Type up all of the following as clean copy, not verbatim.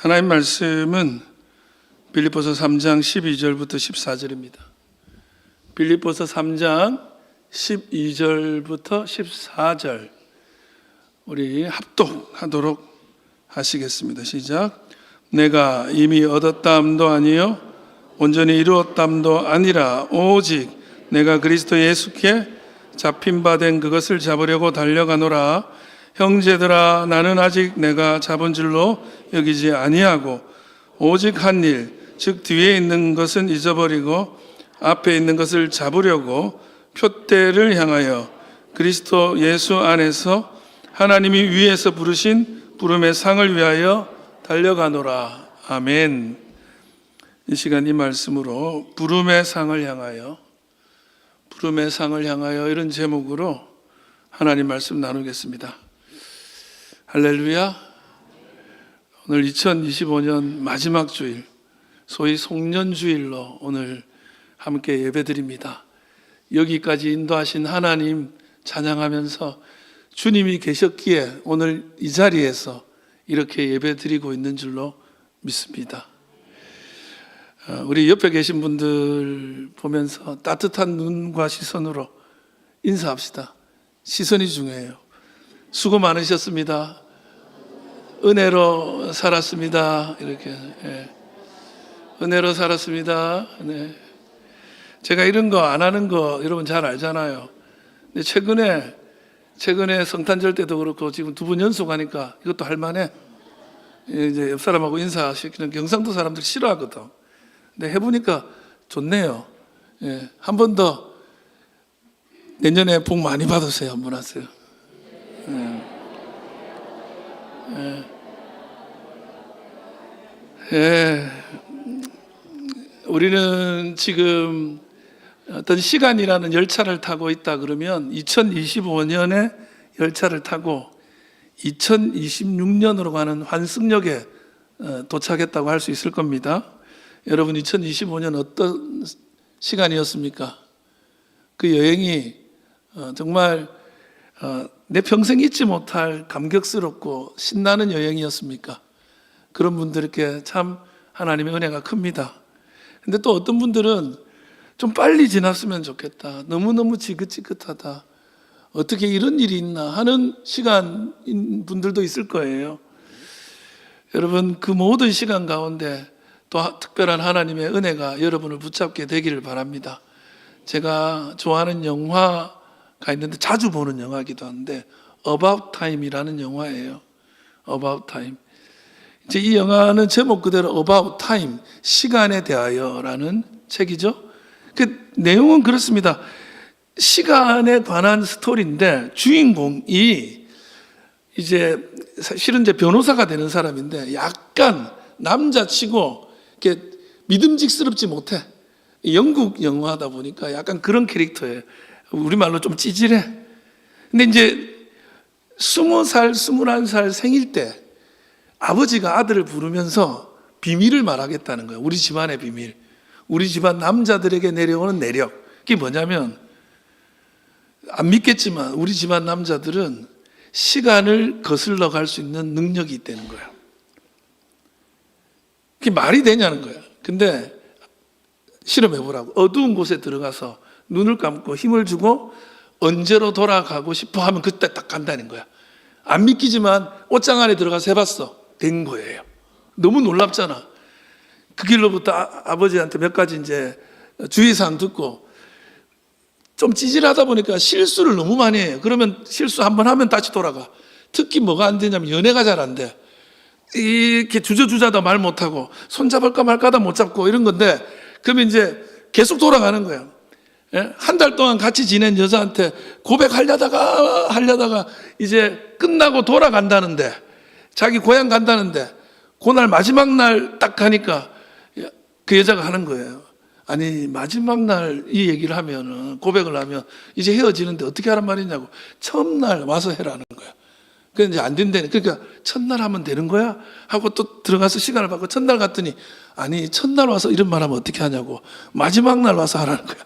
하나님 말씀은 빌립보서 3장 12절부터 14절입니다. 빌립보서 3장 12절부터 14절 우리 합독하도록 하시겠습니다. 시작. 내가 이미 얻었담도 아니요 온전히 이루었담도 아니라 오직 내가 그리스도 예수께 잡힌 바 된 그것을 잡으려고 달려가노라. 형제들아, 나는 아직 내가 잡은 줄로 여기지 아니하고 오직 한 일, 즉 뒤에 있는 것은 잊어버리고 앞에 있는 것을 잡으려고 표대를 향하여 그리스도 예수 안에서 하나님이 위에서 부르신 부름의 상을 위하여 달려가노라. 아멘. 이 시간 이 말씀으로 부름의 상을 향하여 이런 제목으로 하나님 말씀 나누겠습니다. 할렐루야. 오늘 2025년 마지막 주일, 소위 송년주일로 오늘 함께 예배드립니다. 여기까지 인도하신 하나님 찬양하면서 주님이 계셨기에 오늘 이 자리에서 이렇게 예배드리고 있는 줄로 믿습니다. 우리 옆에 계신 분들 보면서 따뜻한 눈과 시선으로 인사합시다. 시선이 중요해요. 수고 많으셨습니다. 은혜로 살았습니다. 이렇게 은혜로 살았습니다. 네. 제가 이런 거 안 하는 거 여러분 잘 알잖아요. 근데 최근에 성탄절 때도 그렇고 지금 두 번 연속하니까 이것도 할만해. 이제 옆 사람하고 인사시키는 경상도 사람들 싫어하거든. 근데 해보니까 좋네요. 한 번 더 내년에 복 많이 받으세요. 한 번 하세요. 우리는 지금 어떤 시간이라는 열차를 타고 있다 그러면 2025년에 열차를 타고 2026년으로 가는 환승역에 도착했다고 할 수 있을 겁니다. 여러분 2025년 어떤 시간이었습니까? 그 여행이 정말 내 평생 잊지 못할 감격스럽고 신나는 여행이었습니까? 그런 분들께 참 하나님의 은혜가 큽니다. 근데 또 어떤 분들은 좀 빨리 지났으면 좋겠다. 너무너무 지긋지긋하다. 어떻게 이런 일이 있나 하는 시간인 분들도 있을 거예요. 여러분 그 모든 시간 가운데 또 특별한 하나님의 은혜가 여러분을 붙잡게 되기를 바랍니다. 제가 좋아하는 영화가 있는데 자주 보는 영화이기도 한데 About Time이라는 영화예요. About Time. 이제 이 영화는 제목 그대로 About Time, 시간에 대하여라는 책이죠. 그 내용은 그렇습니다. 시간에 관한 스토리인데 주인공이 이제 실은 이제 변호사가 되는 사람인데 약간 남자치고 이렇게 믿음직스럽지 못해. 영국 영화다 보니까 약간 그런 캐릭터예요. 우리말로 좀 찌질해. 근데 이제 20살, 21살 생일 때 아버지가 아들을 부르면서 비밀을 말하겠다는 거예요. 우리 집안의 비밀. 우리 집안 남자들에게 내려오는 내력. 그게 뭐냐면 안 믿겠지만 우리 집안 남자들은 시간을 거슬러 갈 수 있는 능력이 있다는 거예요. 그게 말이 되냐는 거예요. 근데 실험해보라고. 어두운 곳에 들어가서 눈을 감고 힘을 주고 언제로 돌아가고 싶어 하면 그때 딱 간다는 거야. 안 믿기지만 옷장 안에 들어가서 해봤어. 된 거예요. 너무 놀랍잖아. 그 길로부터 아버지한테 몇 가지 이제 주의사항 듣고 좀 찌질하다 보니까 실수를 너무 많이 해요. 그러면 실수 한번 하면 다시 돌아가. 특히 뭐가 안 되냐면 연애가 잘 안 돼. 이렇게 주저주저하다 말 못하고 손잡을까 말까다 못 잡고 이런 건데 그러면 이제 계속 돌아가는 거예요. 한 달 동안 같이 지낸 여자한테 고백하려다가 이제 끝나고 돌아간다는데 자기 고향 간다는데 그날 마지막 날 딱 가니까 그 여자가 하는 거예요. 아니 마지막 날 이 얘기를 하면은 고백을 하면 이제 헤어지는데 어떻게 하란 말이냐고. 처음 날 와서 해라는 거야. 그게 이제 안 된다니. 그러니까 첫날 하면 되는 거야? 하고 또 들어가서 시간을 받고 첫날 갔더니 아니 첫날 와서 이런 말 하면 어떻게 하냐고. 마지막 날 와서 하라는 거야.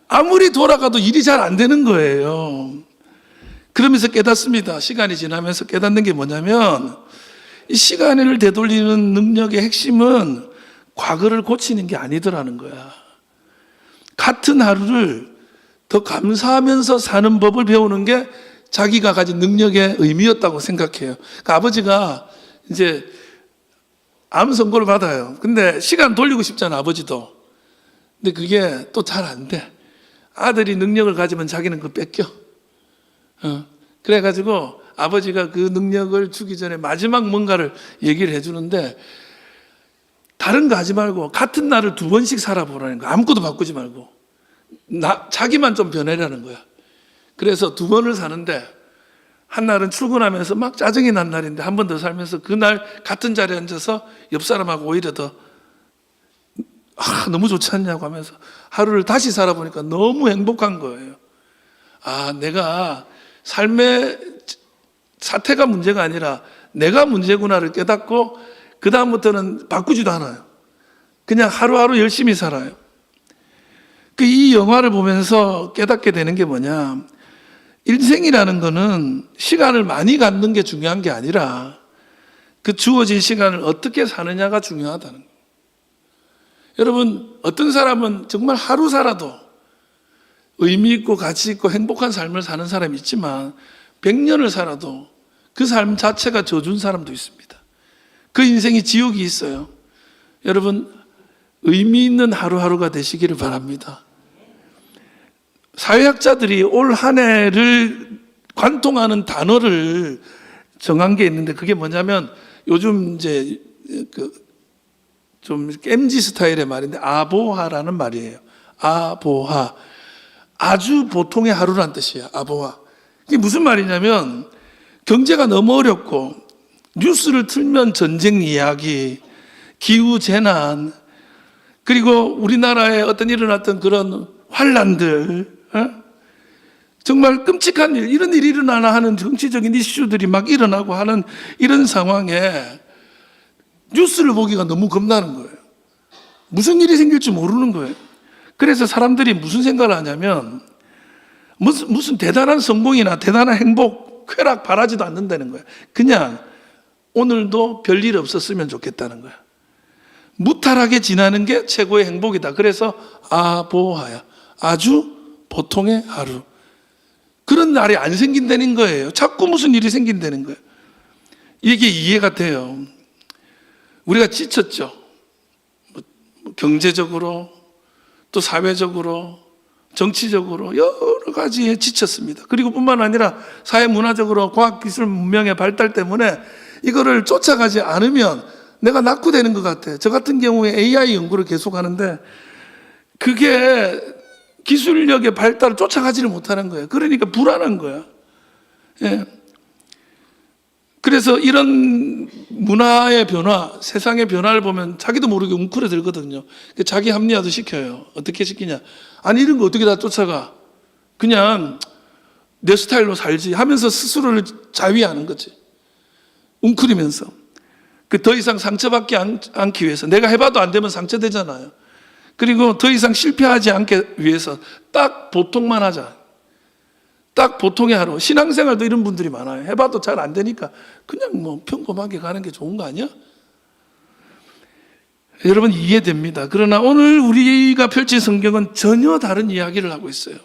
아무리 돌아가도 일이 잘 안 되는 거예요. 그러면서 깨닫습니다. 시간이 지나면서 깨닫는 게 뭐냐면 이 시간을 되돌리는 능력의 핵심은 과거를 고치는 게 아니더라는 거야. 같은 하루를 더 감사하면서 사는 법을 배우는 게 자기가 가진 능력의 의미였다고 생각해요. 그러니까 아버지가 이제 암 선고를 받아요. 근데 시간 돌리고 싶잖아, 아버지도. 근데 그게 또 잘 안 돼. 아들이 능력을 가지면 자기는 그거 뺏겨. 그래가지고 아버지가 그 능력을 주기 전에 마지막 뭔가를 얘기를 해주는데, 다른 거 하지 말고 같은 날을 2번씩 살아보라는 거야. 아무것도 바꾸지 말고. 자기만 좀 변해라는 거야. 그래서 2번을 사는데, 한 날은 출근하면서 막 짜증이 난 날인데 한 번 더 살면서 그날 같은 자리에 앉아서 옆 사람하고 오히려 더 너무 좋지 않냐고 하면서 하루를 다시 살아보니까 너무 행복한 거예요. 내가 삶의 사태가 문제가 아니라 내가 문제구나를 깨닫고 그 다음부터는 바꾸지도 않아요. 그냥 하루하루 열심히 살아요. 이 영화를 보면서 깨닫게 되는 게 뭐냐, 인생이라는 거는 시간을 많이 갖는 게 중요한 게 아니라 그 주어진 시간을 어떻게 사느냐가 중요하다는 거예요. 여러분, 어떤 사람은 정말 하루 살아도 의미 있고 가치 있고 행복한 삶을 사는 사람이 있지만 100년을 살아도 그 삶 자체가 저주인 사람도 있습니다. 그 인생이 지옥이 있어요. 여러분, 의미 있는 하루하루가 되시기를 바랍니다. 사회학자들이 올 한 해를 관통하는 단어를 정한 게 있는데, 그게 뭐냐면 요즘 이제 좀 MZ 스타일의 말인데 아보하라는 말이에요. 아보하. 아주 보통의 하루란 뜻이야. 아보하. 이게 무슨 말이냐면, 경제가 너무 어렵고 뉴스를 틀면 전쟁 이야기, 기후 재난, 그리고 우리나라에 어떤 일어났던 그런 환란들, 정말 끔찍한 일, 이런 일이 일어나나 하는 정치적인 이슈들이 막 일어나고 하는 이런 상황에 뉴스를 보기가 너무 겁나는 거예요. 무슨 일이 생길지 모르는 거예요. 그래서 사람들이 무슨 생각을 하냐면 무슨 대단한 성공이나 대단한 행복, 쾌락 바라지도 않는다는 거예요. 그냥 오늘도 별일 없었으면 좋겠다는 거야. 무탈하게 지나는 게 최고의 행복이다. 그래서 아보하야. 아주 보통의 하루. 그런 날이 안 생긴다는 거예요. 자꾸 무슨 일이 생긴다는 거예요. 이게 이해가 돼요. 우리가 지쳤죠. 경제적으로, 또 사회적으로, 정치적으로 여러 가지에 지쳤습니다. 그리고 뿐만 아니라 사회 문화적으로 과학기술 문명의 발달 때문에 이거를 쫓아가지 않으면 내가 낙후되는 것 같아. 저 같은 경우에 AI 연구를 계속 하는데 그게 기술력의 발달을 쫓아가지를 못하는 거예요. 그러니까 불안한 거야. 예. 그래서 이런 문화의 변화, 세상의 변화를 보면 자기도 모르게 웅크러들거든요. 자기 합리화도 시켜요. 어떻게 시키냐. 아니, 이런 거 어떻게 다 쫓아가. 그냥 내 스타일로 살지 하면서 스스로를 자위하는 거지. 웅크리면서. 더 이상 상처받지 않기 위해서. 내가 해봐도 안 되면 상처되잖아요. 그리고 더 이상 실패하지 않기 위해서 딱 보통만 하자. 딱 보통의 하루. 신앙생활도 이런 분들이 많아요. 해봐도 잘 안 되니까 그냥 뭐 평범하게 가는 게 좋은 거 아니야? 여러분, 이해됩니다. 그러나 오늘 우리가 펼친 성경은 전혀 다른 이야기를 하고 있어요.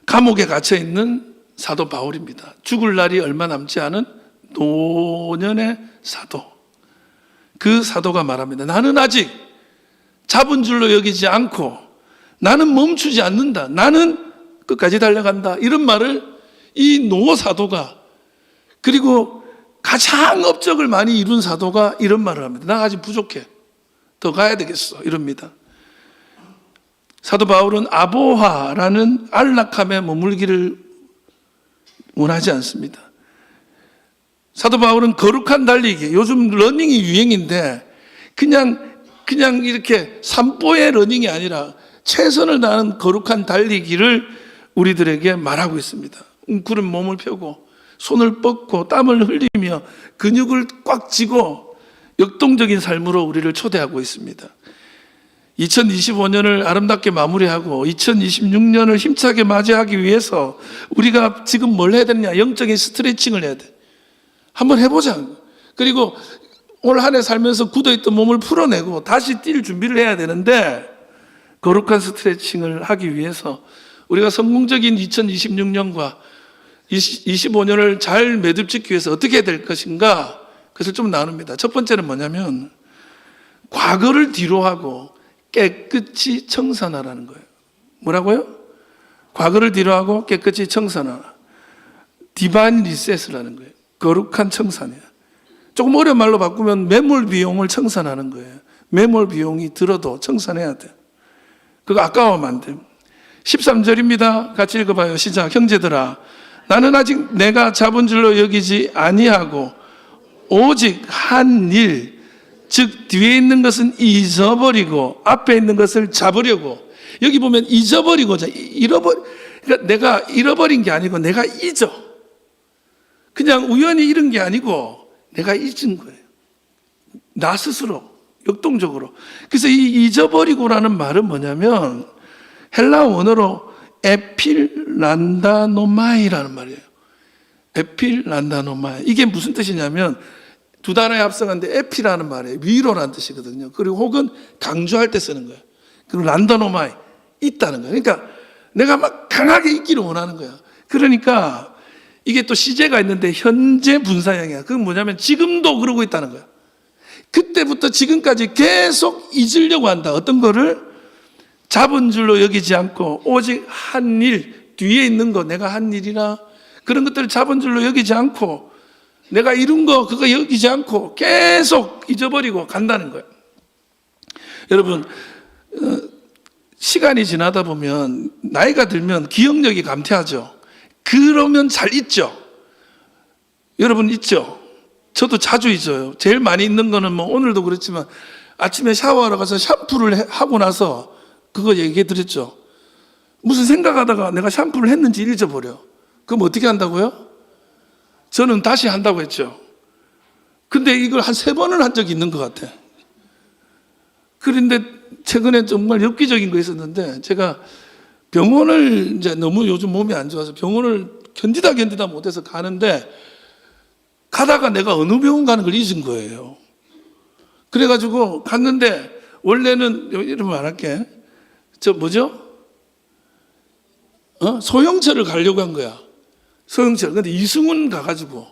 감옥에 갇혀 있는 사도 바울입니다. 죽을 날이 얼마 남지 않은 노년의 사도. 그 사도가 말합니다. 나는 아직 잡은 줄로 여기지 않고 나는 멈추지 않는다. 나는 끝까지 달려간다. 이런 말을 이 노 사도가, 그리고 가장 업적을 많이 이룬 사도가 이런 말을 합니다. 나 아직 부족해. 더 가야 되겠어. 이럽니다. 사도 바울은 아보하라는 안락함에 머물기를 원하지 않습니다. 사도 바울은 거룩한 달리기, 요즘 러닝이 유행인데 그냥 이렇게 산보의 러닝이 아니라 최선을 다하는 거룩한 달리기를 우리들에게 말하고 있습니다. 웅크린 몸을 펴고 손을 뻗고 땀을 흘리며 근육을 꽉 쥐고 역동적인 삶으로 우리를 초대하고 있습니다. 2025년을 아름답게 마무리하고 2026년을 힘차게 맞이하기 위해서 우리가 지금 뭘 해야 되느냐? 영적인 스트레칭을 해야 돼. 한번 해보자. 그리고 올 한 해 살면서 굳어있던 몸을 풀어내고 다시 뛸 준비를 해야 되는데, 거룩한 스트레칭을 하기 위해서 우리가 성공적인 2026년과 25년을 잘 매듭짓기 위해서 어떻게 해야 될 것인가, 그것을 좀 나눕니다. 첫 번째는 뭐냐면 과거를 뒤로 하고 깨끗이 청산하라는 거예요. 뭐라고요? 과거를 뒤로 하고 깨끗이 청산하라. 디바인 리셋을 하는 거예요. 거룩한 청산이에요. 조금 어려운 말로 바꾸면 매몰 비용을 청산하는 거예요. 매몰 비용이 들어도 청산해야 돼요. 그거 아까워하면 안 돼요. 13절입니다. 같이 읽어봐요. 시작. 형제들아, 나는 아직 내가 잡은 줄로 여기지 아니하고 오직 한 일, 즉 뒤에 있는 것은 잊어버리고 앞에 있는 것을 잡으려고. 여기 보면 잊어버리고자, 그러니까 내가 잃어버린 게 아니고 내가 잊어. 그냥 우연히 잃은 게 아니고 내가 잊은 거예요. 나 스스로, 역동적으로. 그래서 이 잊어버리고라는 말은 뭐냐면 헬라 원어로 에필란다노마이라는 말이에요. 에필란다노마이. 이게 무슨 뜻이냐면 두 단어에 합성한데 에피라는 말이에요. 위로라는 뜻이거든요. 그리고 혹은 강조할 때 쓰는 거예요. 그리고 란다노마이, 있다는 거예요. 그러니까 내가 막 강하게 있기를 원하는 거야. 그러니까 이게 또 시제가 있는데 현재 분사형이야. 그건 뭐냐면 지금도 그러고 있다는 거야. 그때부터 지금까지 계속 잊으려고 한다. 어떤 거를 잡은 줄로 여기지 않고 오직 한 일, 뒤에 있는 거, 내가 한 일이나 그런 것들을 잡은 줄로 여기지 않고 내가 이룬 거 그거 여기지 않고 계속 잊어버리고 간다는 거예요. 여러분, 시간이 지나다 보면 나이가 들면 기억력이 감퇴하죠. 그러면 잘 잊죠. 여러분 잊죠? 저도 자주 잊어요. 제일 많이 잊는 거는 뭐 오늘도 그렇지만 아침에 샤워하러 가서 샴푸를 하고 나서 그거 얘기해 드렸죠. 무슨 생각하다가 내가 샴푸를 했는지 잊어버려. 그럼 어떻게 한다고요? 저는 다시 한다고 했죠. 근데 이걸 한 3번을 한 적이 있는 것 같아. 그런데 최근에 정말 엽기적인 거 있었는데 제가 병원을 이제 너무 요즘 몸이 안 좋아서 병원을 견디다 못해서 가는데 가다가 내가 어느 병원 가는 걸 잊은 거예요. 그래가지고 갔는데 원래는 이름 안 할게. 저 뭐죠? 소형철을 가려고 한 거야. 소형철. 근데 이승훈 가가지고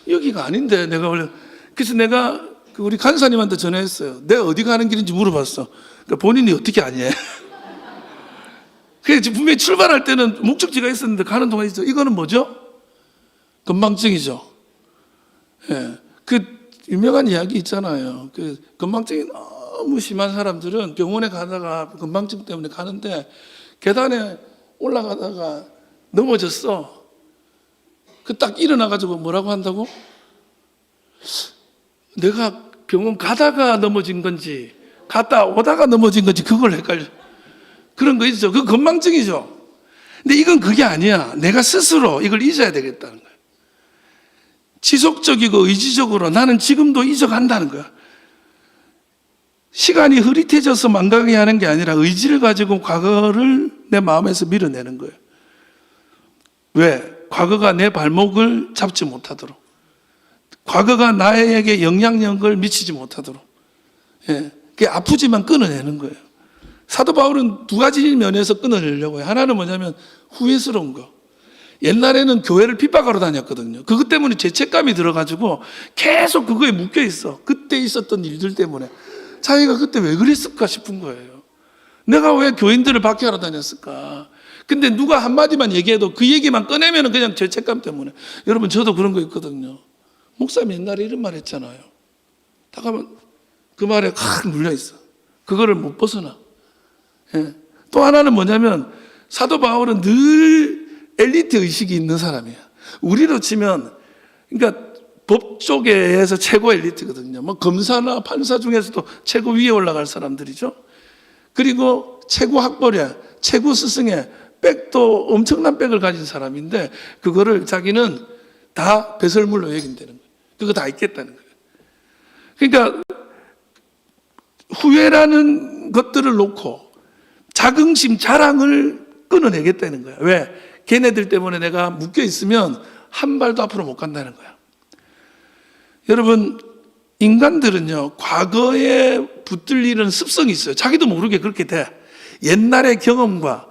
여기가 아닌데 내가 원래 그래서 내가 우리 간사님한테 전화했어요. 내가 어디 가는 길인지 물어봤어. 그러니까 본인이 어떻게 아니? 그래서 분명히 출발할 때는 목적지가 있었는데 가는 동안 있어. 이거는 뭐죠? 건망증이죠. 예. 그 유명한 이야기 있잖아요. 그 건망증이 너무 심한 사람들은 병원에 가다가 건망증 때문에 가는데 계단에 올라가다가 넘어졌어. 그 딱 일어나가지고 뭐라고 한다고? 내가 병원 가다가 넘어진 건지 갔다 오다가 넘어진 건지 그걸 헷갈려. 그런 거 있죠. 그 건망증이죠. 근데 이건 그게 아니야. 내가 스스로 이걸 잊어야 되겠다는 거야. 지속적이고 의지적으로 나는 지금도 잊어간다는 거야. 시간이 흐릿해져서 망가게 하는 게 아니라 의지를 가지고 과거를 내 마음에서 밀어내는 거예요. 왜? 과거가 내 발목을 잡지 못하도록, 과거가 나에게 영향력을 미치지 못하도록. 예. 그게 아프지만 끊어내는 거예요. 사도 바울은 2가지 면에서 끊어내려고 해요. 하나는 뭐냐면 후회스러운 거. 옛날에는 교회를 핍박하러 다녔거든요. 그것 때문에 죄책감이 들어가지고 계속 그거에 묶여 있어. 그때 있었던 일들 때문에. 자기가 그때 왜 그랬을까 싶은 거예요. 내가 왜 교인들을 박해하러 다녔을까? 근데 누가 한마디만 얘기해도 그 얘기만 꺼내면 그냥 죄책감 때문에. 여러분, 저도 그런 거 있거든요. 목사님 옛날에 이런 말 했잖아요. 딱 하면 그 말에 확 물려있어. 그거를 못 벗어나. 예. 또 하나는 뭐냐면 사도 바울은 늘 엘리트 의식이 있는 사람이야. 우리로 치면 그러니까 법 쪽에서 최고 엘리트거든요. 뭐 검사나 판사 중에서도 최고 위에 올라갈 사람들이죠. 그리고 최고 학벌이야. 최고 스승에 백도 엄청난 백을 가진 사람인데 그거를 자기는 다 배설물로 여긴다는 거예요. 그거 다 있겠다는 거예요. 그러니까 후회라는 것들을 놓고 자긍심, 자랑을 끊어내겠다는 거야. 왜? 걔네들 때문에 내가 묶여 있으면 한 발도 앞으로 못 간다는 거야. 여러분, 인간들은요, 과거에 붙들리는 습성이 있어요. 자기도 모르게 그렇게 돼. 옛날의 경험과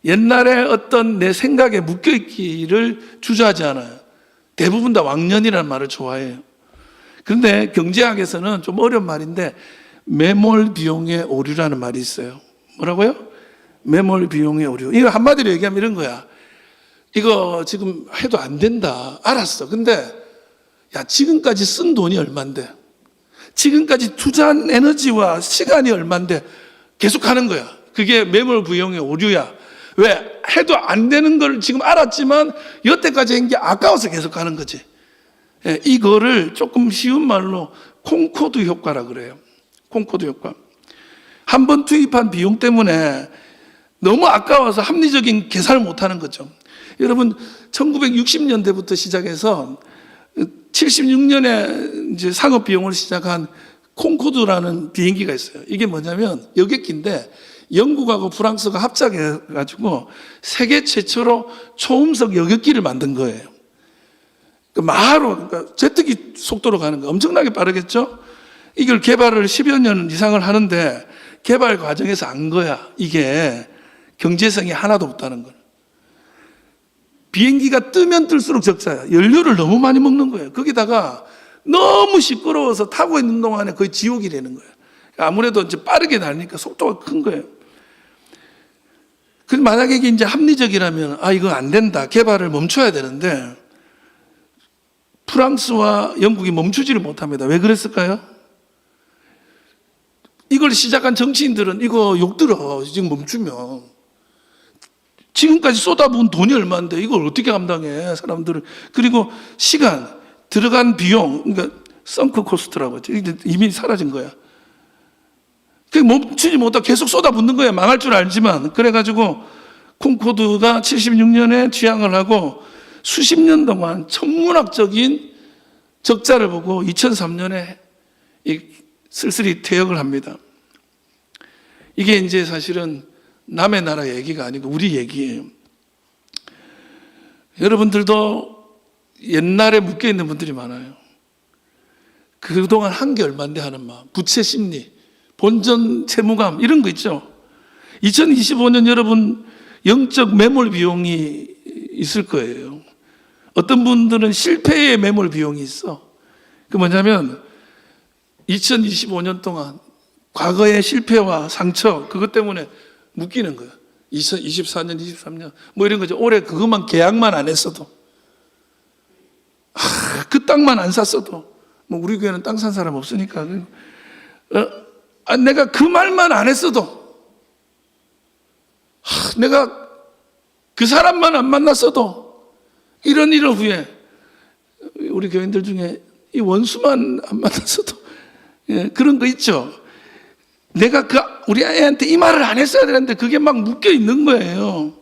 옛날에 어떤 내 생각에 묶여있기를 주저하지 않아요. 대부분 다 왕년이라는 말을 좋아해요. 그런데 경제학에서는 좀 어려운 말인데, 매몰 비용의 오류라는 말이 있어요. 뭐라고요? 매몰 비용의 오류. 이거 한마디로 얘기하면 이런 거야. 이거 지금 해도 안 된다. 알았어. 근데, 야, 지금까지 쓴 돈이 얼만데? 지금까지 투자한 에너지와 시간이 얼만데? 계속 하는 거야. 그게 매몰 비용의 오류야. 왜? 해도 안 되는 걸 지금 알았지만 여태까지 한 게 아까워서 계속 하는 거지. 예, 이거를 조금 쉬운 말로 콩코드 효과라 그래요. 콩코드 효과. 한 번 투입한 비용 때문에 너무 아까워서 합리적인 계산을 못 하는 거죠. 여러분, 1960년대부터 시작해서 76년에 이제 상업 비용을 시작한 콩코드라는 비행기가 있어요. 이게 뭐냐면 여객기인데 영국하고 프랑스가 합작해가지고 세계 최초로 초음속 여객기를 만든 거예요. 그 마하로, 그러니까 제트기 속도로 가는 거 엄청나게 빠르겠죠? 이걸 개발을 10여 년 이상을 하는데 개발 과정에서 안 거야. 이게 경제성이 하나도 없다는 걸. 비행기가 뜨면 뜰수록 적자야. 연료를 너무 많이 먹는 거예요. 거기다가 너무 시끄러워서 타고 있는 동안에 거의 지옥이 되는 거예요. 아무래도 이제 빠르게 날니까 속도가 큰 거예요. 그 만약에 이게 이제 합리적이라면 이거 안 된다. 개발을 멈춰야 되는데 프랑스와 영국이 멈추지를 못합니다. 왜 그랬을까요? 이걸 시작한 정치인들은 이거 욕들어. 지금 멈추면. 지금까지 쏟아부은 돈이 얼마인데 이걸 어떻게 감당해, 사람들은. 그리고 시간, 들어간 비용, 그러니까 썬크 코스트라고 하죠. 이미 사라진 거야. 멈추지 못하고 계속 쏟아붓는 거야. 망할 줄 알지만. 그래가지고 콩코드가 76년에 취항을 하고 수십 년 동안 천문학적인 적자를 보고 2003년에 쓸쓸히 퇴역을 합니다. 이게 이제 사실은 남의 나라 얘기가 아니고 우리 얘기예요. 여러분들도 옛날에 묶여있는 분들이 많아요. 그동안 한 게 얼만데 하는 마음, 부채 심리, 본전 채무감 이런 거 있죠. 2025년 여러분 영적 매몰 비용이 있을 거예요. 어떤 분들은 실패의 매몰 비용이 있어. 그 뭐냐면 2025년 동안 과거의 실패와 상처 그것 때문에 묶이는 거예요. 2024년, 23년 뭐 이런 거죠. 올해 그것만 계약만 안 했어도, 그 땅만 안 샀어도, 뭐 우리 교회는 땅 산 사람 없으니까 내가 그 말만 안 했어도, 내가 그 사람만 안 만났어도, 이런 후에 우리 교인들 중에 이 원수만 안 만났어도, 그런 거 있죠. 내가 우리 애한테 이 말을 안 했어야 되는데 그게 막 묶여 있는 거예요.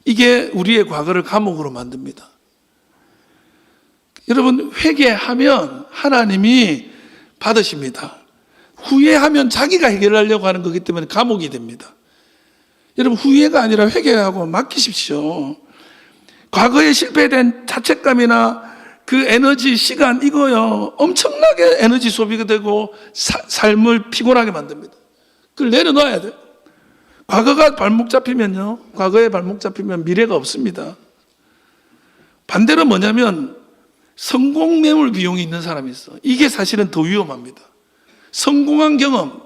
이게 우리의 과거를 감옥으로 만듭니다. 여러분, 회개하면 하나님이 받으십니다. 후회하면 자기가 해결하려고 하는 거기 때문에 감옥이 됩니다. 여러분, 후회가 아니라 회개하고 맡기십시오. 과거에 실패된 자책감이나 그 에너지, 시간, 이거요, 엄청나게 에너지 소비가 되고 삶을 피곤하게 만듭니다. 그걸 내려놔야 돼요. 과거가 발목 잡히면요, 과거에 발목 잡히면 미래가 없습니다. 반대로 뭐냐면 성공 매물 비용이 있는 사람이 있어. 이게 사실은 더 위험합니다. 성공한 경험,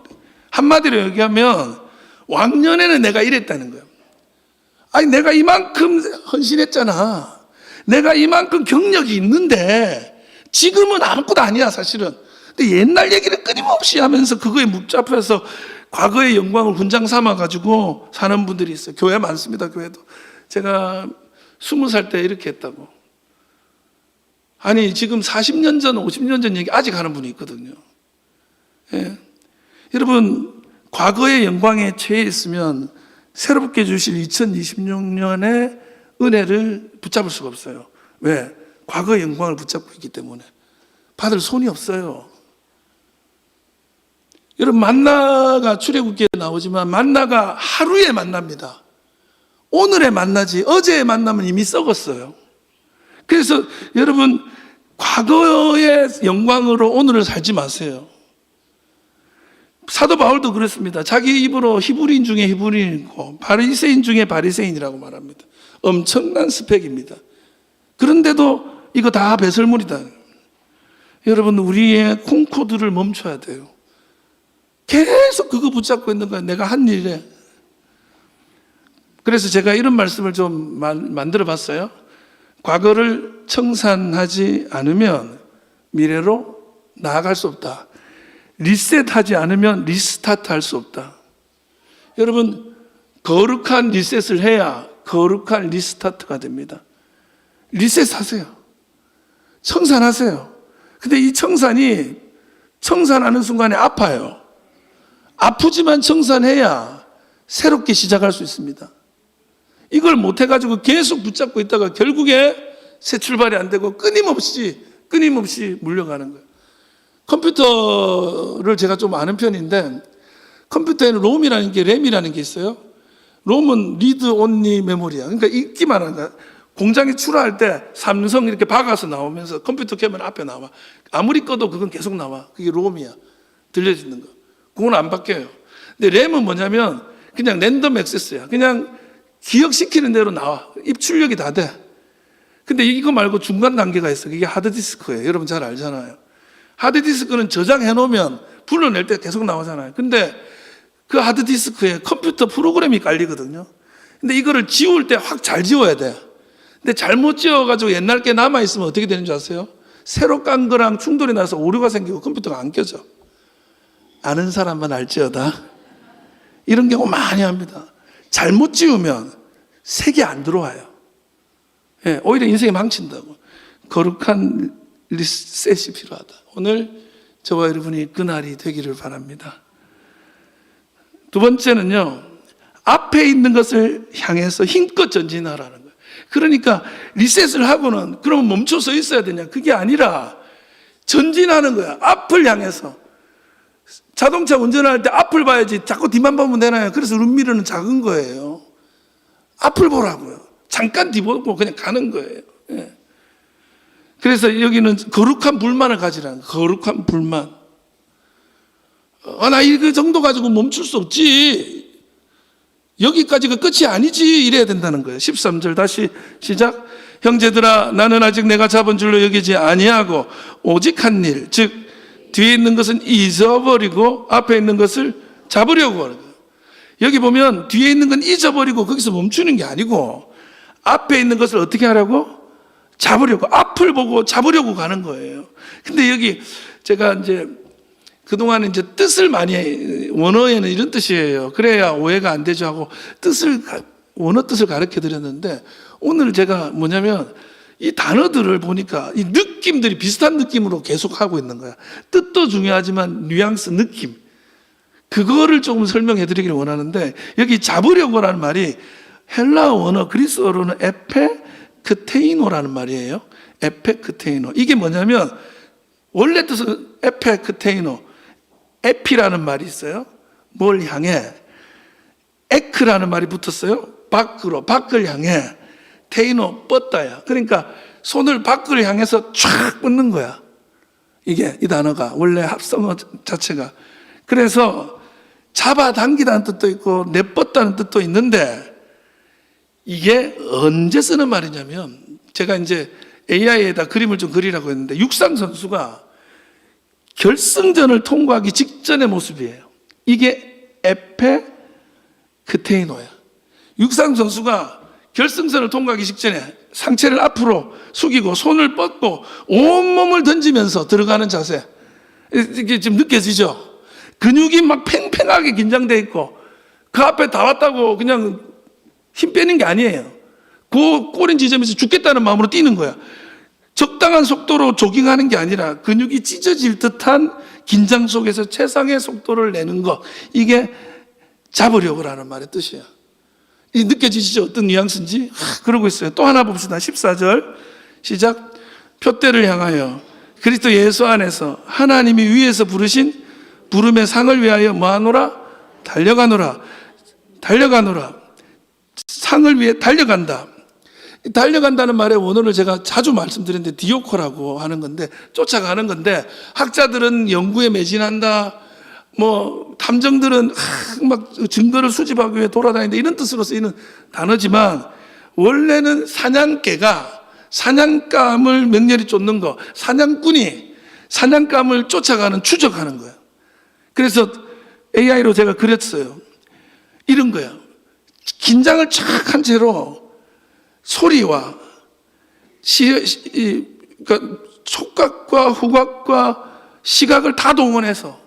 한마디로 얘기하면 왕년에는 내가 이랬다는 거예요. 내가 이만큼 헌신했잖아. 내가 이만큼 경력이 있는데 지금은 아무것도 아니야, 사실은. 근데 옛날 얘기를 끊임없이 하면서 그거에 묵잡혀서 과거의 영광을 훈장 삼아가지고 사는 분들이 있어요. 교회 많습니다, 교회도. 제가 20살 때 이렇게 했다고. 지금 40년 전, 50년 전 얘기 아직 하는 분이 있거든요. 예. 여러분, 과거의 영광에 처해 있으면 새롭게 주실 2026년의 은혜를 붙잡을 수가 없어요. 왜? 과거의 영광을 붙잡고 있기 때문에. 받을 손이 없어요. 여러분, 만나가 출애굽기에 나오지만 만나가 하루에 만납니다. 오늘의 만나지 어제의 만남은 이미 썩었어요. 그래서 여러분, 과거의 영광으로 오늘을 살지 마세요. 사도 바울도 그랬습니다. 자기 입으로 히브리인 중에 히브리인이고 바리새인 중에 바리새인이라고 말합니다. 엄청난 스펙입니다. 그런데도 이거 다 배설물이다. 여러분, 우리의 콩코드를 멈춰야 돼요. 계속 그거 붙잡고 있는 거야. 내가 한 일에. 그래서 제가 이런 말씀을 좀 만들어 봤어요. 과거를 청산하지 않으면 미래로 나아갈 수 없다. 리셋하지 않으면 리스타트 할 수 없다. 여러분, 거룩한 리셋을 해야 거룩한 리스타트가 됩니다. 리셋하세요. 청산하세요. 근데 이 청산하는 순간에 아파요. 아프지만 청산해야 새롭게 시작할 수 있습니다. 이걸 못해가지고 계속 붙잡고 있다가 결국에 새 출발이 안 되고 끊임없이 물려가는 거예요. 컴퓨터를 제가 좀 아는 편인데, 컴퓨터에는 램이라는 게 있어요. 롬은 리드 온리 메모리야. 그러니까 읽기만 하는 거야. 공장에 출하할 때 삼성 이렇게 박아서 나오면서 컴퓨터 켜면 앞에 나와. 아무리 꺼도 그건 계속 나와. 그게 롬이야. 들려지는 거. 그건 안 바뀌어요. 근데 램은 뭐냐면 그냥 랜덤 액세스야. 그냥 기억시키는 대로 나와. 입출력이 다 돼. 근데 이거 말고 중간 단계가 있어. 이게 하드디스크예요. 여러분 잘 알잖아요. 하드디스크는 저장해 놓으면 불러낼 때 계속 나오잖아요. 근데 그 하드디스크에 컴퓨터 프로그램이 깔리거든요. 근데 이거를 지울 때 확 잘 지워야 돼. 근데 잘못 지워가지고 옛날 게 남아있으면 어떻게 되는 줄 아세요? 새로 깐 거랑 충돌이 나서 오류가 생기고 컴퓨터가 안 켜져. 아는 사람만 알지어다. 이런 경우 많이 합니다. 잘못 지우면 색이 안 들어와요. 예, 오히려 인생이 망친다고. 거룩한 리셋이 필요하다. 오늘 저와 여러분이 그날이 되기를 바랍니다. 두 번째는요, 앞에 있는 것을 향해서 힘껏 전진하라는 거예요. 그러니까 리셋을 하고는 그러면 멈춰 서 있어야 되냐? 그게 아니라 전진하는 거야. 앞을 향해서. 자동차 운전할 때 앞을 봐야지 자꾸 뒤만 보면 되나요? 그래서 룸미러는 작은 거예요. 앞을 보라고요. 잠깐 뒤보고 그냥 가는 거예요. 예. 그래서 여기는 거룩한 불만을 가지라는 거예요. 거룩한 불만. 나 이거 정도 가지고 멈출 수 없지. 여기까지가 끝이 아니지. 이래야 된다는 거예요. 13절 다시 시작. 형제들아, 나는 아직 내가 잡은 줄로 여기지 아니하고 오직 한 일, 즉 뒤에 있는 것은 잊어버리고 앞에 있는 것을 잡으려고 하는 거예요. 여기 보면 뒤에 있는 건 잊어버리고 거기서 멈추는 게 아니고 앞에 있는 것을 어떻게 하라고? 잡으려고, 앞을 보고 잡으려고 가는 거예요. 근데 여기 제가 이제 그동안 이제 뜻을 많이, 원어에는 이런 뜻이에요. 그래야 오해가 안 되죠 하고 원어 뜻을 가르쳐 드렸는데, 오늘 제가 뭐냐면 이 단어들을 보니까 이 느낌들이 비슷한 느낌으로 계속 하고 있는 거야. 뜻도 중요하지만 뉘앙스, 느낌. 그거를 조금 설명해 드리기를 원하는데, 여기 잡으려고라는 말이 헬라어 원어, 그리스어로는 에페크테이노라는 말이에요. 에페크테이노. 이게 뭐냐면 원래 뜻은 에페크테이노, 에피라는 말이 있어요. 뭘 향해? 에크라는 말이 붙었어요. 밖으로, 밖을 향해. 테이노, 뻗다야. 그러니까 손을 밖을 향해서 쫙 뻗는 거야. 이게 이 단어가 원래 합성어 자체가. 그래서 잡아당기다는 뜻도 있고 내뻗다는 뜻도 있는데, 이게 언제 쓰는 말이냐면, 제가 이제 AI에다 그림을 좀 그리라고 했는데, 육상 선수가 결승전을 통과하기 직전의 모습이에요. 이게 에페크테이노야. 육상 선수가 결승선을 통과하기 직전에 상체를 앞으로 숙이고 손을 뻗고 온몸을 던지면서 들어가는 자세. 이게 지금 느껴지죠? 근육이 막 팽팽하게 긴장돼 있고 그 앞에 다 왔다고 그냥 힘 빼는 게 아니에요. 그 꼬린 지점에서 죽겠다는 마음으로 뛰는 거야. 적당한 속도로 조깅하는 게 아니라 근육이 찢어질 듯한 긴장 속에서 최상의 속도를 내는 것, 이게 잡으려고라는 말의 뜻이야. 이 느껴지시죠? 어떤 뉘앙스인지? 그러고 있어요. 또 하나 봅시다. 14절 시작. 표대를 향하여 그리스도 예수 안에서 하나님이 위에서 부르신 부름의 상을 위하여 뭐하노라? 달려가노라. 달려가노라. 상을 위해 달려간다. 달려간다는 말의 원어를 제가 자주 말씀드렸는데 디오코라고 하는 건데, 쫓아가는 건데, 학자들은 연구에 매진한다, 뭐 탐정들은 막 증거를 수집하기 위해 돌아다닌다, 이런 뜻으로 쓰이는 단어지만, 원래는 사냥개가 사냥감을 맹렬히 쫓는 거, 사냥꾼이 사냥감을 쫓아가는, 추적하는 거예요. 그래서 AI로 제가 그렸어요. 이런 거예요. 긴장을 착 한 채로 소리와 그러니까 촉각과 후각과 시각을 다 동원해서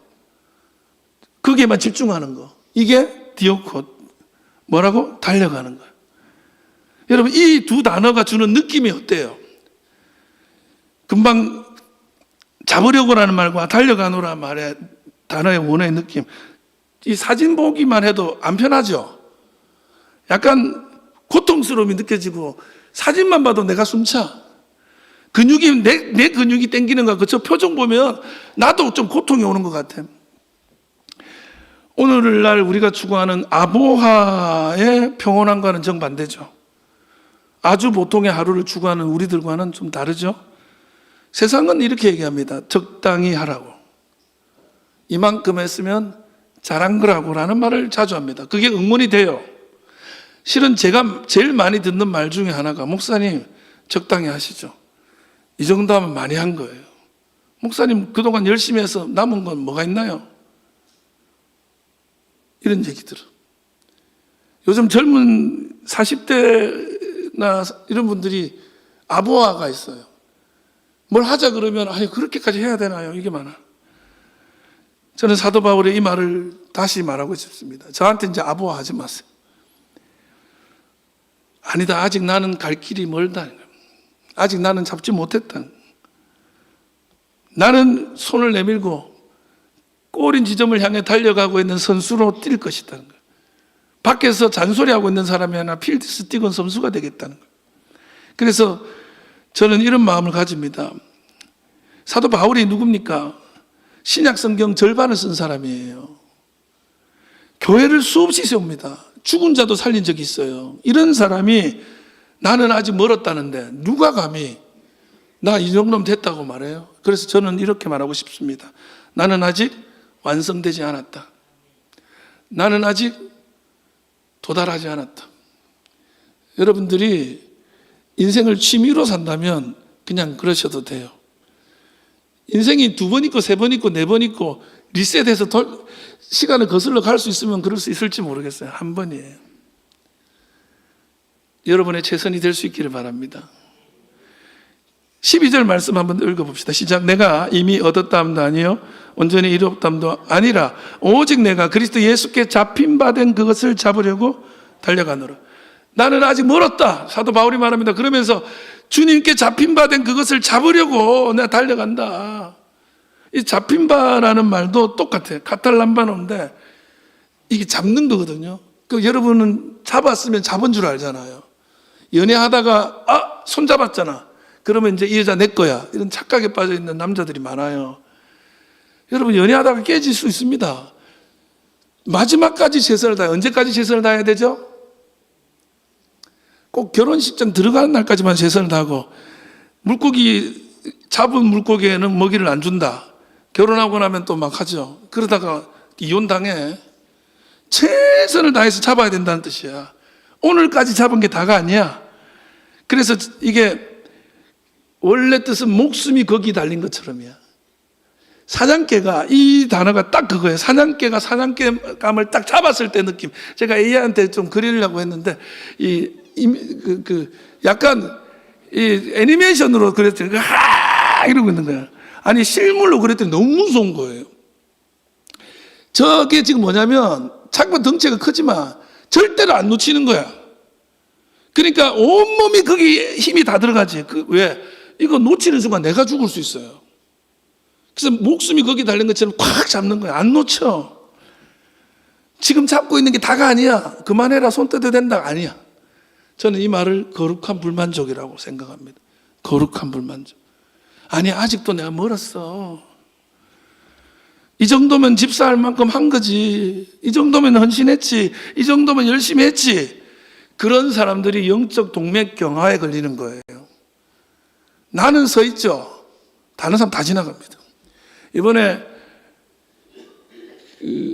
거기에만 집중하는 거. 이게 디오코. 뭐라고? 달려가는 거예요. 여러분, 이 두 단어가 주는 느낌이 어때요? 금방 잡으려고라는 말과 달려가노라 말의 단어의 원어의 느낌. 이 사진 보기만 해도 안 편하죠? 약간 고통스러움이 느껴지고, 사진만 봐도 내가 숨차. 근육이, 내 근육이 땡기는 거, 저 표정 보면 나도 좀 고통이 오는 것 같아. 오늘날 우리가 추구하는 아보하의 평온함과는 정반대죠. 아주 보통의 하루를 추구하는 우리들과는 좀 다르죠. 세상은 이렇게 얘기합니다. 적당히 하라고. 이만큼 했으면 잘한 거라고 라는 말을 자주 합니다. 그게 응원이 돼요. 실은 제가 제일 많이 듣는 말 중에 하나가, 목사님 적당히 하시죠. 이 정도 하면 많이 한 거예요. 목사님 그동안 열심히 해서 남은 건 뭐가 있나요? 이런 얘기 들어. 요즘 젊은 40대나 이런 분들이 아부하가 있어요. 뭘 하자 그러면 아니 그렇게까지 해야 되나요? 이게 많아. 저는 사도 바울의 이 말을 다시 말하고 싶습니다. 저한테 이제 아부하지 마세요. 아니다. 아직 나는 갈 길이 멀다. 아직 나는 잡지 못했다. 나는 손을 내밀고 골인 지점을 향해 달려가고 있는 선수로 뛸 것이다. 밖에서 잔소리하고 있는 사람이 아니라 필드에서 뛰건 선수가 되겠다는 거예요. 그래서 저는 이런 마음을 가집니다. 사도 바울이 누굽니까? 신약 성경 절반을 쓴 사람이에요. 교회를 수없이 세웁니다. 죽은 자도 살린 적이 있어요. 이런 사람이 나는 아직 멀었다는데 누가 감히 나 이 정도면 됐다고 말해요? 그래서 저는 이렇게 말하고 싶습니다. 나는 아직 완성되지 않았다. 나는 아직 도달하지 않았다. 여러분들이 인생을 취미로 산다면 그냥 그러셔도 돼요. 인생이 2번 있고 3번 있고 4번 있고 리셋해서 시간을 거슬러 갈 수 있으면 그럴 수 있을지 모르겠어요. 한 번이에요. 여러분의 최선이 될 수 있기를 바랍니다. 12절 말씀 한번 읽어봅시다. 시작. 내가 이미 얻었다함도 아니요 온전히 이루었다함도 아니라 오직 내가 그리스도 예수께 잡힌 바 된 그것을 잡으려고 달려가노라. 나는 아직 멀었다. 사도 바울이 말합니다. 그러면서 주님께 잡힌 바 된 그것을 잡으려고 내가 달려간다. 이 잡힌 바라는 말도 똑같아요. 카탈람바노인데 이게 잡는 거거든요. 그 여러분은 잡았으면 잡은 줄 알잖아요. 연애하다가 손 잡았잖아. 그러면 이제 이 여자 내 거야. 이런 착각에 빠져 있는 남자들이 많아요. 여러분 연애하다가 깨질 수 있습니다. 마지막까지 최선을 다해. 언제까지 최선을 다해야 되죠? 꼭 결혼식장 들어가는 날까지만 최선을 다하고, 물고기 잡은 물고기에는 먹이를 안 준다. 결혼하고 나면 또 막 하죠. 그러다가 이혼당해. 최선을 다해서 잡아야 된다는 뜻이야. 오늘까지 잡은 게 다가 아니야. 그래서 이게 원래 뜻은 목숨이 거기 달린 것처럼이야. 사냥개가, 이 단어가 딱 그거예요. 사냥개가 사냥감을 딱 잡았을 때 느낌. 제가 AI한테 좀 그리려고 했는데 약간 이 애니메이션으로 그랬더니 이러고 있는 거야. 아니 실물로 그랬더니 너무 무서운 거예요. 저게 지금 뭐냐면 자꾸 덩치가 크지만 절대로 안 놓치는 거야. 그러니까 온몸이 거기 힘이 다 들어가지. 왜? 이거 놓치는 순간 내가 죽을 수 있어요. 그래서 목숨이 거기 달린 것처럼 꽉 잡는 거야. 안 놓쳐. 지금 잡고 있는 게 다가 아니야. 그만해라. 손 떼도 된다. 아니야. 저는 이 말을 거룩한 불만족이라고 생각합니다. 거룩한 불만족. 아니 아직도 내가 멀었어. 이 정도면 집사할 만큼 한 거지. 이 정도면 헌신했지. 이 정도면 열심히 했지. 그런 사람들이 영적 동맥경화에 걸리는 거예요. 나는 서 있죠. 다른 사람 다 지나갑니다. 이번에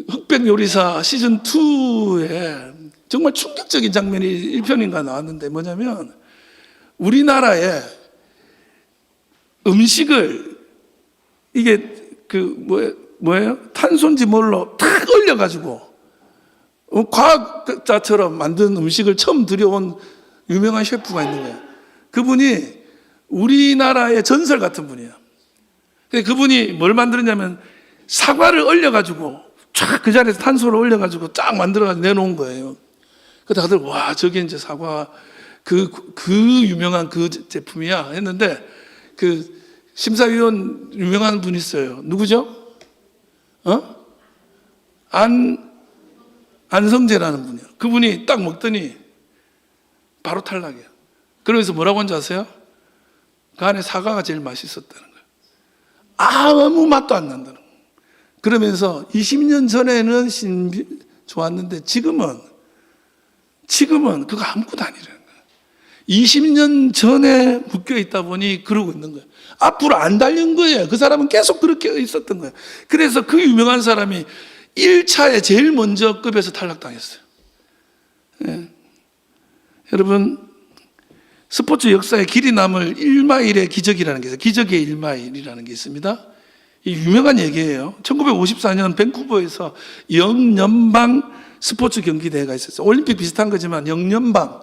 흑백요리사 시즌2에 정말 충격적인 장면이 1편인가 나왔는데 뭐냐면 우리나라에 음식을 이게 뭐예요? 탄소인지 뭘로 탁 얼려가지고 과학자처럼 만든 음식을 처음 들여온 유명한 셰프가 있는 거예요. 그분이 우리나라의 전설 같은 분이에요. 그분이 뭘 만들었냐면 사과를 얼려가지고 쫙 그 자리에서 탄소를 얼려가지고 쫙 만들어가지고 내놓은 거예요. 그 다들 와 저게 이제 사과 그 유명한 그 제품이야 했는데 그 심사위원 유명한 분 있어요. 누구죠? 안성재라는 분이요. 그분이 딱 먹더니 바로 탈락이에요. 그러면서 뭐라고 한지 아세요? 그 안에 사과가 제일 맛있었다는 거예요. 아무 맛도 안 난다는 거예요. 그러면서 20년 전에는 좋았는데 지금은 그거 아무것도 아니라는 거예요. 20년 전에 묶여 있다 보니 그러고 있는 거예요. 앞으로 안 달린 거예요. 그 사람은 계속 그렇게 있었던 거예요. 그래서 그 유명한 사람이 1차에 제일 먼저 급에서 탈락당했어요. 예. 여러분, 스포츠 역사에 길이 남을 1마일의 기적이라는 게 있어요. 기적의 1마일이라는 게 있습니다. 이 유명한 얘기예요. 1954년 밴쿠버에서 영연방 스포츠 경기대회가 있었어요. 올림픽 비슷한 거지만 영연방이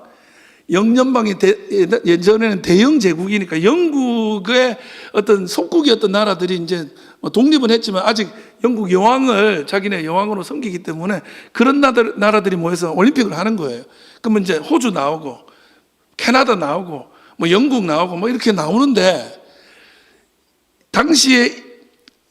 예전에는 대영 제국이니까 영국의 어떤 속국이었던 나라들이 이제 독립은 했지만 아직 영국 여왕을 자기네 여왕으로 섬기기 때문에 그런 나라들이 모여서 올림픽을 하는 거예요. 그러면 이제 호주 나오고 캐나다 나오고 뭐 영국 나오고 뭐 이렇게 나오는데 당시에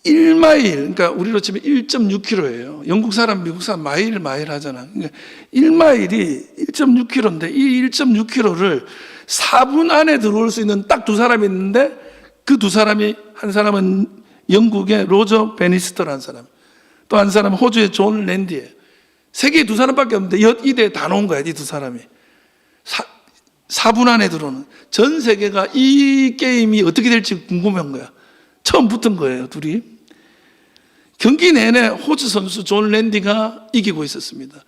1마일, 그러니까 우리로 치면 1.6km예요. 영국 사람, 미국 사람 마일 하잖아. 그러니까 1마일이 1.6km인데 이 1.6km를 4분 안에 들어올 수 있는 딱 두 사람이 있는데 그 두 사람이 한 사람은 영국의 로저 베니스터라는 사람, 또 한 사람은 호주의 존 랜디예요. 세계에 두 사람밖에 없는데 이 대에 다 놓은 거야, 이 두 사람이. 4분 안에 들어오는. 전 세계가 이 게임이 어떻게 될지 궁금한 거야. 처음 붙은 거예요, 둘이. 경기 내내 호주 선수 존 랜디가 이기고 있었습니다.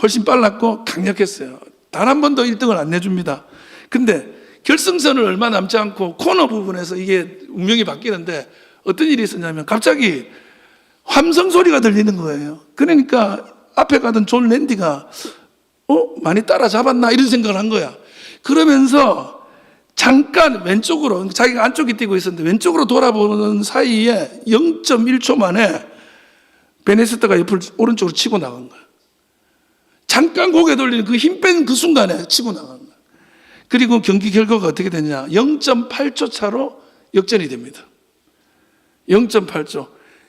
훨씬 빨랐고 강력했어요. 단 한 번도 1등을 안 내줍니다. 근데 결승선을 얼마 남지 않고 코너 부분에서 이게 운명이 바뀌는데 어떤 일이 있었냐면 갑자기 함성 소리가 들리는 거예요. 그러니까 앞에 가던 존 랜디가 많이 따라잡았나 이런 생각을 한 거야. 그러면서 잠깐 왼쪽으로, 자기가 안쪽에 뛰고 있었는데 왼쪽으로 돌아보는 사이에 0.1초 만에 베네스터가 옆을 오른쪽으로 치고 나간 거야. 잠깐 고개 돌리는 그 힘 뺀 그 순간에 치고 나간 거야. 그리고 경기 결과가 어떻게 되냐. 0.8초 차로 역전이 됩니다. 0.8초.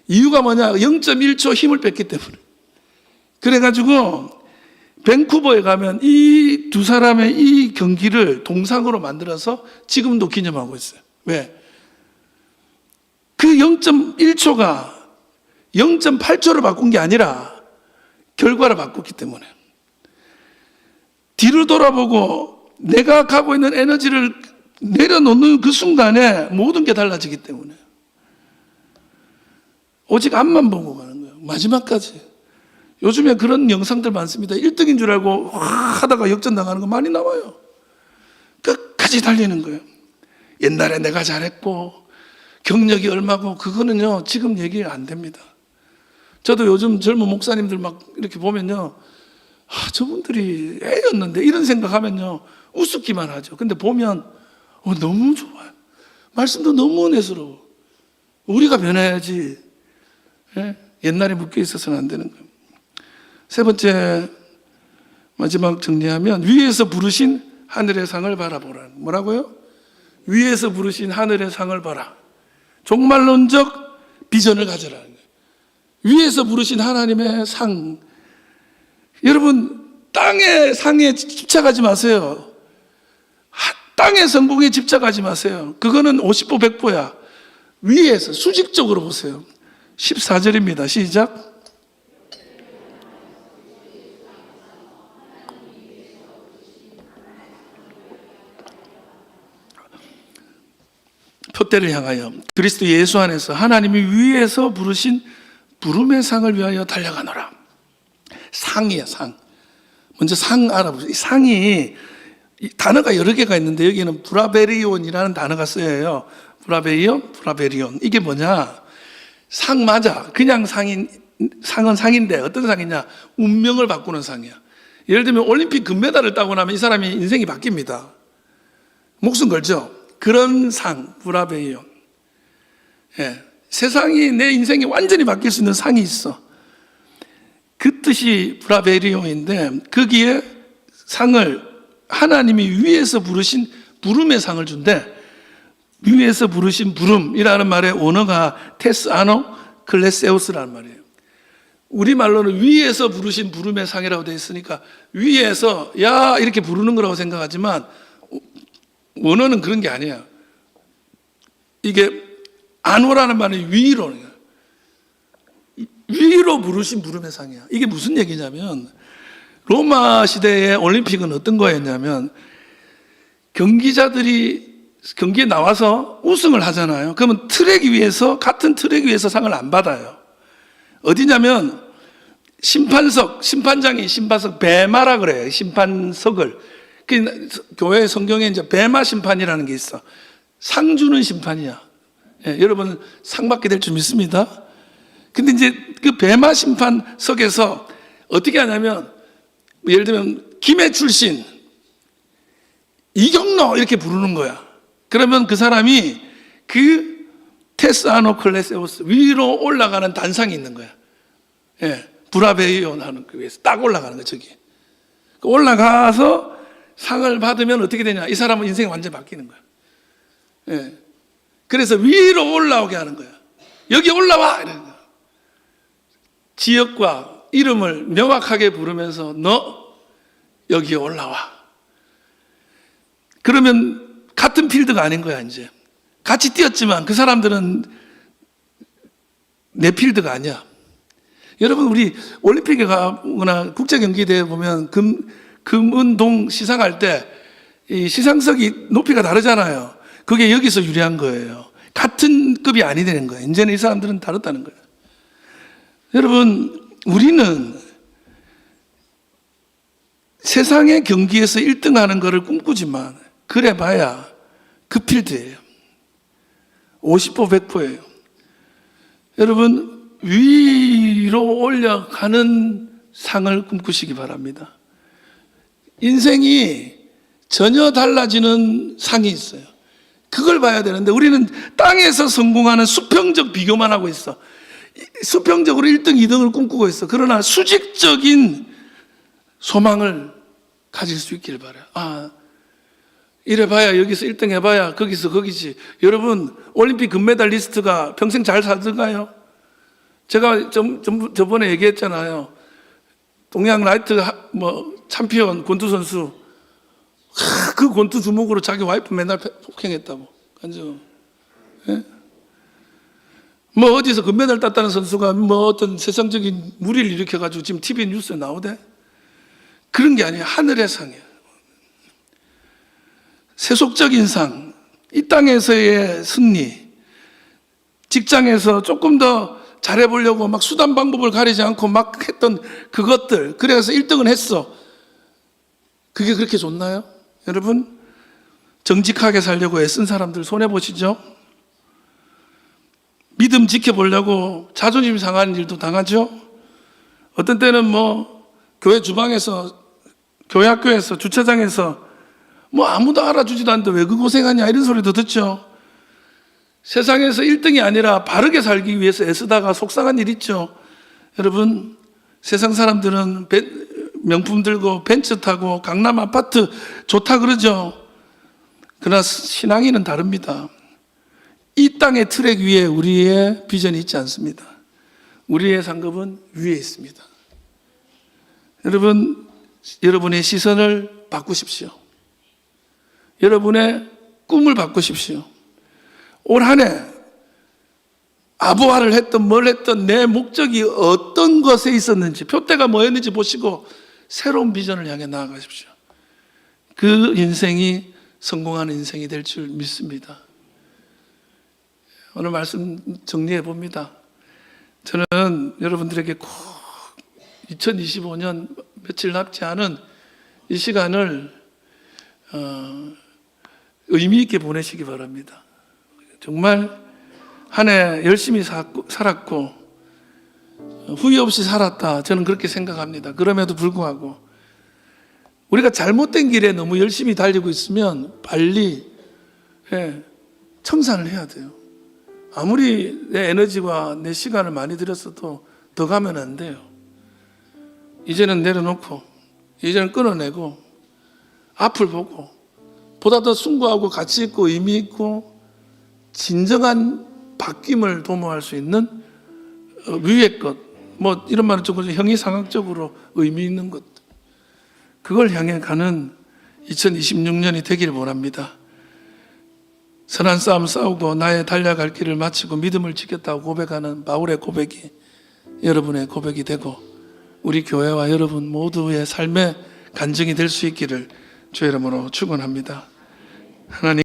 이유가 뭐냐. 0.1초 힘을 뺐기 때문에. 그래가지고 밴쿠버에 가면 이 두 사람의 이 경기를 동상으로 만들어서 지금도 기념하고 있어요. 왜? 그 0.1초가 0.8초를 바꾼 게 아니라 결과를 바꿨기 때문에. 뒤로 돌아보고 내가 가고 있는 에너지를 내려놓는 그 순간에 모든 게 달라지기 때문에. 오직 앞만 보고 가는 거예요. 마지막까지. 요즘에 그런 영상들 많습니다. 1등인 줄 알고 하다가 역전당하는 거 많이 나와요. 끝까지 달리는 거예요. 옛날에 내가 잘했고 경력이 얼마고 그거는요 지금 얘기 안 됩니다. 저도 요즘 젊은 목사님들 막 이렇게 보면요 저분들이 애였는데 이런 생각하면요 우습기만 하죠. 근데 보면 너무 좋아요. 말씀도 너무 은혜스러워. 우리가 변해야지. 옛날에 묶여 있어서는 안 되는 거예요. 세 번째, 마지막 정리하면 위에서 부르신 하늘의 상을 바라보라. 뭐라고요? 위에서 부르신 하늘의 상을 봐라. 종말론적 비전을 가져라는 거예요. 위에서 부르신 하나님의 상. 여러분 땅의 상에 집착하지 마세요. 땅의 성공에 집착하지 마세요. 그거는 50보 100보야. 위에서 수직적으로 보세요. 14절입니다. 시작. 표대를 향하여 그리스도 예수 안에서 하나님이 위에서 부르신 부름의 상을 위하여 달려가노라. 상이에요, 상. 먼저 상 알아보세요. 이 상이 단어가 여러 개가 있는데 여기는 브라베리온이라는 단어가 쓰여요. 브라베리온. 이게 뭐냐? 상 맞아. 그냥 상은 상인데 어떤 상이냐? 운명을 바꾸는 상이야. 예를 들면 올림픽 금메달을 따고 나면 이 사람이 인생이 바뀝니다. 목숨 걸죠? 그런 상, 브라베리온. 예. 세상이 내 인생이 완전히 바뀔 수 있는 상이 있어. 그 뜻이 브라베리온인데 거기에 상을 하나님이 위에서 부르신 부름의 상을 준대. 위에서 부르신 부름이라는 말의 원어가 테스 아노 클레세우스라는 말이에요. 우리말로는 위에서 부르신 부름의 상이라고 되어 있으니까 위에서 야 이렇게 부르는 거라고 생각하지만 원어는 그런 게 아니야. 이게 아노라는 말은 위로 부르신 부름의 상이야. 이게 무슨 얘기냐면 로마 시대의 올림픽은 어떤 거였냐면 경기자들이 경기에 나와서 우승을 하잖아요. 그러면 같은 트랙 위에서 상을 안 받아요. 어디냐면 심판장이 심판석 베마라 그래요. 심판석을. 교회 성경에 이제 베마 심판이라는 게 있어. 상 주는 심판이야. 예, 여러분 상 받게 될 줄 믿습니다. 근데 이제 그 베마 심판석에서 어떻게 하냐면 예를 들면 김해 출신 이경로 이렇게 부르는 거야. 그러면 그 사람이 그 테스아노 클레세우스 위로 올라가는 단상이 있는 거야. 예, 브라베이온 하는 그 위에서 딱 올라가는 거야. 저기 올라가서 상을 받으면 어떻게 되냐? 이 사람은 인생이 완전히 바뀌는 거야. 예, 그래서 위로 올라오게 하는 거야. 여기 올라와 이러는 거야. 지역과 이름을 명확하게 부르면서 너 여기에 올라와. 그러면 같은 필드가 아닌 거야. 이제 같이 뛰었지만 그 사람들은 내 필드가 아니야. 여러분 우리 올림픽에 가거나 국제경기대회 보면 금은동 시상할 때 이 시상석이 높이가 다르잖아요. 그게 여기서 유리한 거예요. 같은 급이 아니 되는 거예요. 이제는 이 사람들은 다르다는 거예요. 여러분 우리는 세상의 경기에서 1등하는 것을 꿈꾸지만 그래봐야 그 필드예요. 50% 100%예요. 여러분 위로 올려가는 상을 꿈꾸시기 바랍니다. 인생이 전혀 달라지는 상이 있어요. 그걸 봐야 되는데 우리는 땅에서 성공하는 수평적 비교만 하고 있어. 수평적으로 1등, 2등을 꿈꾸고 있어. 그러나 수직적인 소망을 가질 수 있기를 바라요. 이래봐야 여기서 1등 해봐야 거기서 거기지. 여러분 올림픽 금메달리스트가 평생 잘 살던가요? 제가 저번에 얘기했잖아요. 동양 라이트 챔피언 권투 선수 그 권투 주먹으로 자기 와이프 맨날 폭행했다고. 간죠. 예? 어디서 금메달 땄다는 선수가 어떤 세상적인 무리를 일으켜가지고 지금 TV 뉴스에 나오대? 그런 게 아니에요. 하늘의 상이에요. 세속적인 상, 이 땅에서의 승리, 직장에서 조금 더 잘해보려고 막 수단 방법을 가리지 않고 막 했던 그것들, 그래서 1등은 했어. 그게 그렇게 좋나요? 여러분, 정직하게 살려고 애쓴 사람들 손해보시죠? 믿음 지켜보려고 자존심 상하는 일도 당하죠? 어떤 때는 교회 주방에서, 교회 학교에서, 주차장에서 아무도 알아주지도 않는데 왜 그 고생하냐 이런 소리도 듣죠. 세상에서 1등이 아니라 바르게 살기 위해서 애쓰다가 속상한 일 있죠. 여러분 세상 사람들은 명품 들고 벤츠 타고 강남 아파트 좋다 그러죠. 그러나 신앙인은 다릅니다. 이 땅의 트랙 위에 우리의 비전이 있지 않습니다. 우리의 상급은 위에 있습니다. 여러분, 여러분의 시선을 바꾸십시오. 여러분의 꿈을 바꾸십시오. 올 한 해 아부화를 했던 뭘 했던 내 목적이 어떤 것에 있었는지, 표대가 뭐였는지 보시고 새로운 비전을 향해 나아가십시오. 그 인생이 성공하는 인생이 될 줄 믿습니다. 오늘 말씀 정리해 봅니다. 저는 여러분들에게 꼭 2025년 며칠 남지 않은 이 시간을 의미 있게 보내시기 바랍니다. 정말 한 해 열심히 살았고 후회 없이 살았다, 저는 그렇게 생각합니다. 그럼에도 불구하고 우리가 잘못된 길에 너무 열심히 달리고 있으면 빨리 청산을 해야 돼요. 아무리 내 에너지와 내 시간을 많이 들였어도 더 가면 안 돼요. 이제는 내려놓고, 이제는 끊어내고, 앞을 보고, 보다 더 숭고하고 가치 있고 의미 있고 진정한 바뀜을 도모할 수 있는 위의 것, 뭐 이런 말은 조금 형이상학적으로 의미 있는 것, 그걸 향해 가는 2026년이 되기를 원합니다. 선한 싸움 싸우고 나의 달려갈 길을 마치고 믿음을 지켰다고 고백하는 바울의 고백이 여러분의 고백이 되고 우리 교회와 여러분 모두의 삶의 간증이 될 수 있기를 주의 이름으로 축원합니다. 하나님